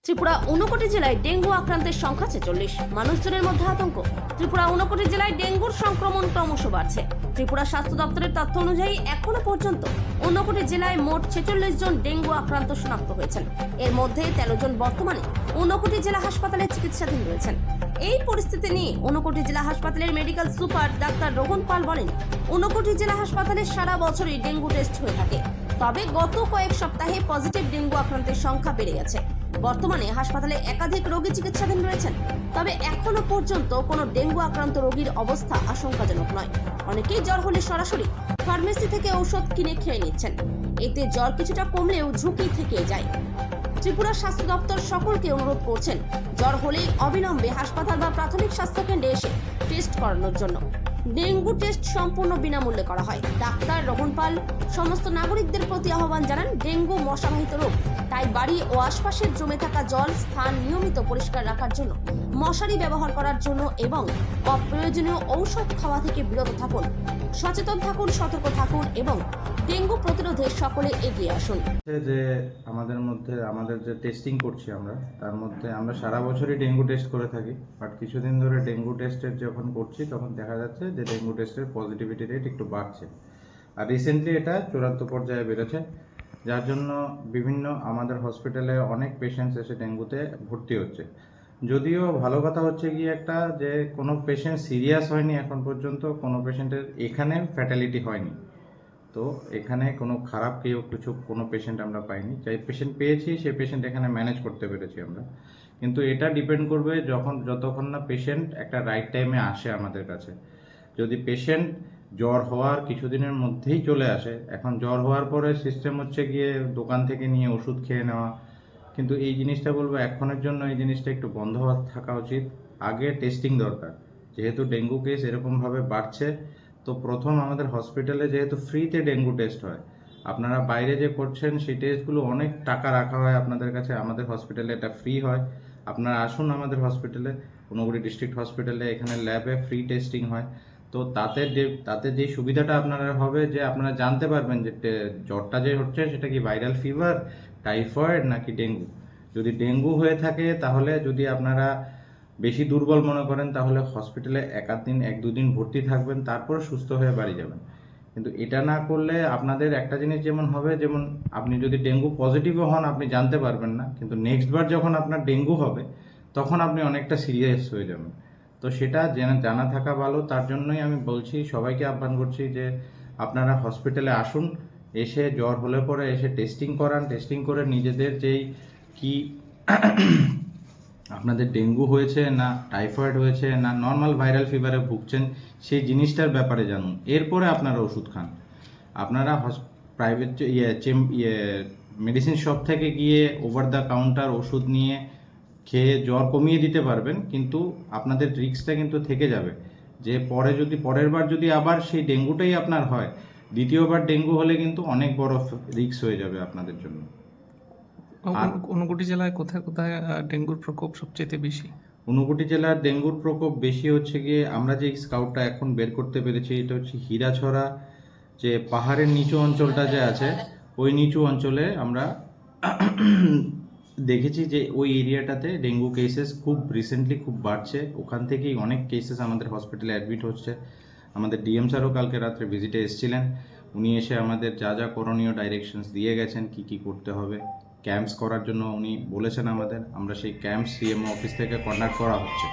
ত্রিপুরা 59 জেলায় ডেঙ্গু আক্রান্তের সংখ্যা 46, মানুষজনের মধ্যে আতঙ্ক। ত্রিপুরা 59 জেলায় ডেঙ্গুর সংক্রমণ ক্রমশ বাড়ছে। ত্রিপুরা স্বাস্থ্য দপ্তরের তথ্য অনুযায়ী এখনো পর্যন্ত 59 জেলায় মোট 46 জন ডেঙ্গু আক্রান্ত শনাক্ত হয়েছেন। এর মধ্যে 13 জন বর্তমানে 59 জেলা হাসপাতালে চিকিৎসাধীন রয়েছেন। এই পরিস্থিতি নিয়ে 59 জেলা হাসপাতালের মেডিকেল সুপার ডাক্তার রোহন পাল বলেন, 59 জেলা হাসপাতালে সারা বছরই ডেঙ্গু টেস্ট হয়ে থাকে। তবে গত কয়েক সপ্তাহে পজিটিভ ডেঙ্গু আক্রান্তের সংখ্যা বেড়ে গেছে। বর্তমানে হাসপাতালে একাধিক রোগী চিকিৎসাধীন রয়েছেন। তবে এখনো পর্যন্ত কোনো ডেঙ্গু আক্রান্ত রোগীর অবস্থা আশঙ্কাজনক নয়। অনেকেই জ্বর হলে সরাসরি ফার্মেসি থেকে ঔষধ কিনে খেয়ে নিচ্ছেন। এতে জ্বর কিছুটা কমলেও ঝুঁকি থেকে যায়। ত্রিপুরা স্বাস্থ্য দপ্তর সকলকে অনুরোধ করছেন, জ্বর হলেই অবিলম্বে হাসপাতাল বা প্রাথমিক স্বাস্থ্য কেন্দ্রে এসে টেস্ট করানোর জন্য। ডেঙ্গু টেস্ট সম্পূর্ণ বিনামূল্যে করা হয়। ডাক্তার রোহন পাল সমস্ত নাগরিকদের প্রতি আহ্বান জানান, ডেঙ্গু মশাবাহিত রোগ, তাই বাড়ি ও আশপাশের জমে থাকা জল স্থান নিয়মিত পরিষ্কার রাখার জন্য, মশারি ব্যবহার করার জন্য এবং অপ্রয়োজনীয় ঔষধ খাওয়া থেকে বিরত থাকুন। সচেতন থাকুন, সতর্ক থাকুন এবং ডেঙ্গু প্রতিরোধে সকলে এগিয়ে আসুন। যে আমাদের যে টেস্টিং করছি আমরা, তার মধ্যে আমরা সারা বছরই ডেঙ্গু টেস্ট করে থাকি। বাট কিছুদিন ধরে ডেঙ্গু টেস্টের যখন করছি তখন দেখা যাচ্ছে যে ডেঙ্গু টেস্টের পজিটিভিটি রেট একটু বাড়ছে। আর রিসেন্টলি এটা চূড়ান্ত পর্যায়ে বেড়েছে, যার জন্য বিভিন্ন আমাদের হসপিটালে অনেক পেশেন্টস এসে ডেঙ্গুতে ভর্তি হচ্ছে। যদিও ভালো কথা হচ্ছে গিয়ে একটা, যে কোনো পেশেন্ট সিরিয়াস হয়নি এখন পর্যন্ত, কোনো পেশেন্টের এখানে ফ্যাটালিটি হয়নি। তো এখানে কোনো খারাপ কোনো পেশেন্ট আমরা পাইনি। যাই পেশেন্ট পেয়েছি সেই পেশেন্ট এখানে ম্যানেজ করতে পেরেছি আমরা। কিন্তু এটা ডিপেন্ড করবে যতক্ষণ না পেশেন্ট একটা রাইট টাইমে আসে আমাদের কাছে। যদি পেশেন্ট জ্বর হওয়ার কিছুদিনের মধ্যেই চলে আসে, এখন জ্বর হওয়ার পরে সিস্টেম হচ্ছে গিয়ে দোকান থেকে নিয়ে ওষুধ খেয়ে নেওয়া, কিন্তু এই জিনিসটা বলবো এখনের জন্য এই জিনিসটা একটু বন্ধ থাকা উচিত। আগে টেস্টিং দরকার, যেহেতু ডেঙ্গু কেস এরকমভাবে বাড়ছে। তো প্রথম আমাদের হসপিটালে যেহেতু ফ্রিতে ডেঙ্গু টেস্ট হয়, আপনারা বাইরে যে করছেন সেই টেস্টগুলো অনেক টাকা রাখা হয় আপনাদের কাছে, আমাদের হসপিটালে এটা ফ্রি হয়। আপনারা আসুন আমাদের হসপিটালে, ঊনকোটি ডিস্ট্রিক্ট হসপিটালে, এখানে ল্যাবে ফ্রি টেস্টিং হয়। তো তাতে যে সুবিধাটা আপনারা হবে, যে আপনারা জানতে পারবেন যে জ্বরটা যে হচ্ছে সেটা কি ভাইরাল ফিভার, টাইফয়েড নাকি ডেঙ্গু। যদি ডেঙ্গু হয়ে থাকে, তাহলে যদি আপনারা বেশি দুর্বল মনে করেন, তাহলে হসপিটালে এক দুদিন ভর্তি থাকবেন, তারপর সুস্থ হয়ে বাড়ি যাবেন। কিন্তু এটা না করলে আপনাদের একটা জিনিস যেমন হবে, যেমন আপনি যদি ডেঙ্গু পজিটিভও হন আপনি জানতে পারবেন না, কিন্তু নেক্সট বার যখন আপনার ডেঙ্গু হবে তখন আপনি অনেকটা সিরিয়াস হয়ে যাবেন। তো সেটা জানা থাকা ভালো। তার জন্যই আমি বলছি, সবাইকে আহ্বান করছি যে আপনারা হসপিটালে আসুন, এসে জ্বর হলে পরে এসে টেস্টিং করান। টেস্টিং করে নিজেদের যেই কি আপনাদের ডেঙ্গু হয়েছে না টাইফয়েড হয়েছে না নর্মাল ভাইরাল ফিভারে ভুগছেন, সেই জিনিসটার ব্যাপারে জানুন। এরপরে আপনারা ওষুধ খান। আপনারা প্রাইভেট মেডিসিন শপ থেকে গিয়ে ওভার দ্য কাউন্টার ওষুধ নিয়ে খেয়ে জ্বর কমিয়ে দিতে পারবেন, কিন্তু আপনাদের রিস্কটা কিন্তু থেকে যাবে যে পরের বার যদি আবার সেই ডেঙ্গুটাই আপনার হয়, দ্বিতীয়বার ডেঙ্গু হলে কিন্তু অনেক বড় রিস্ক হয়ে যাবে আপনাদের জন্য। ঊনকোটি জেলায় কোথায় কোথায় ডেঙ্গুর প্রকোপ সবচেয়ে বেশি? ঊনকোটি জেলার ডেঙ্গুর প্রকোপ বেশি হচ্ছে গিয়ে, আমরা যে স্কাউটটা এখন বের করতে পেরেছি, এটা হচ্ছে হীরাছড়া, যে পাহাড়ের নিচু অঞ্চলটা যে আছে, ওই নিচু অঞ্চলে আমরা দেখেছি যে ওই এরিয়াটাতে ডেঙ্গু কেসেস খুব রিসেন্টলি খুব বাড়ছে। ওখান থেকেই অনেক কেসেস আমাদের হসপিটালে অ্যাডমিট হচ্ছে। আমাদের ডিএম স্যারও কালকে রাত্রে ভিজিটে এসেছিলেন। উনি এসে আমাদের যা যা করণীয় ডাইরেকশনস দিয়ে গেছেন, কি করতে হবে। ক্যাম্পস করার জন্য উনি বলেছেন আমাদের, আমরা সেই ক্যাম্পস সিএমও অফিস থেকে কন্ডাক্ট করা হচ্ছে।